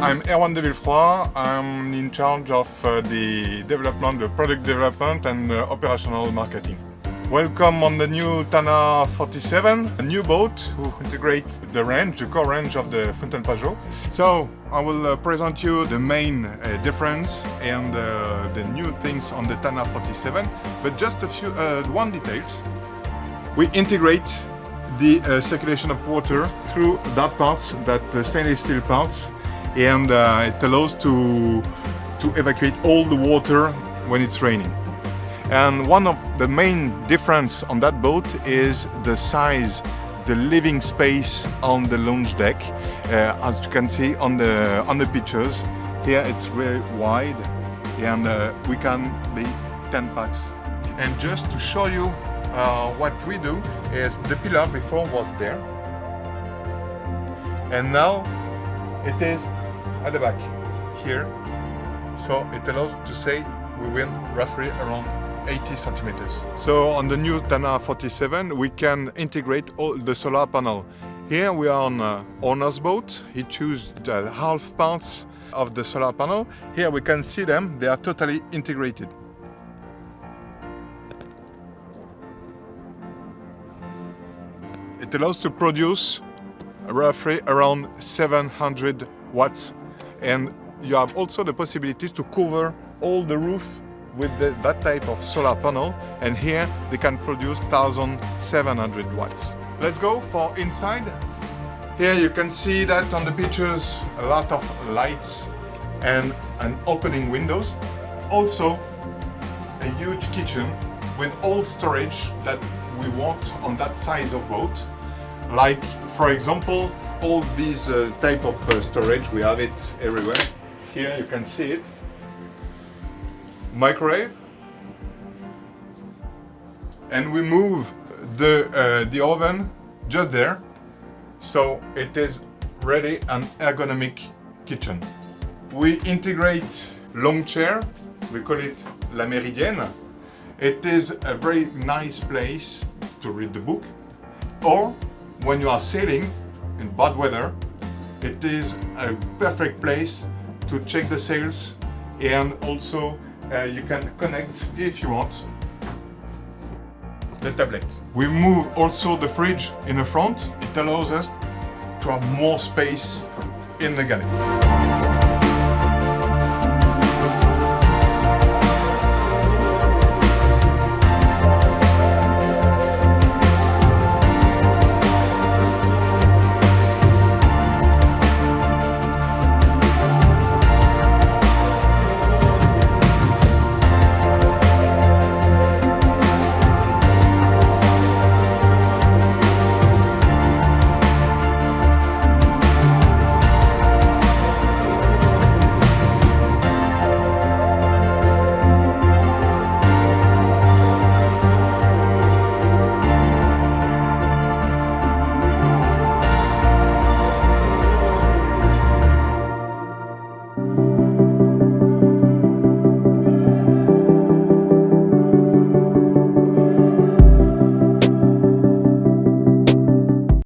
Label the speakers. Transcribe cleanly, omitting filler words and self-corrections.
Speaker 1: I'm Erwan de Villefroy. I'm in charge of the development, the product development and operational marketing. Welcome on the new Tanna 47, a new boat who integrates the range, the core range of the Fountaine Pajot. So I will present you the main difference and the new things on the Tanna 47, but just a few one details. We integrate the circulation of water through that parts, that stainless steel parts, and it allows to evacuate all the water when it's raining. And one of the main difference on that boat is the size, the living space on the lounge deck. As you can see on the pictures, here it's very wide, and we can be 10 packs. And just to show you what we do is the pillar before was there, and now it is at the back here. So it allows to say we win roughly around 80 centimeters. So on the new Tanna 47 we can integrate all the solar panel. Here we are on owner's boat. He chose the half parts of the solar panel. Here we can see them, they are totally integrated. It allows to produce roughly around 700 watts, and you have also the possibilities to cover all the roof with that type of solar panel, and here they can produce 1700 watts. Let's go for inside. Here you can see that on the pictures a lot of lights and opening windows. Also a huge kitchen with all storage that we want on that size of boat. Like for example all these type of storage, we have it everywhere. Here you can see it. Microwave, and we move the oven just there, so it is ready an ergonomic kitchen. We integrate long chair, we call it La Méridienne. It is a very nice place to read the book, or when you are sailing in bad weather, it is a perfect place to check the sails, and also you can connect, if you want, the tablet. We move also the fridge in the front. It allows us to have more space in the galley.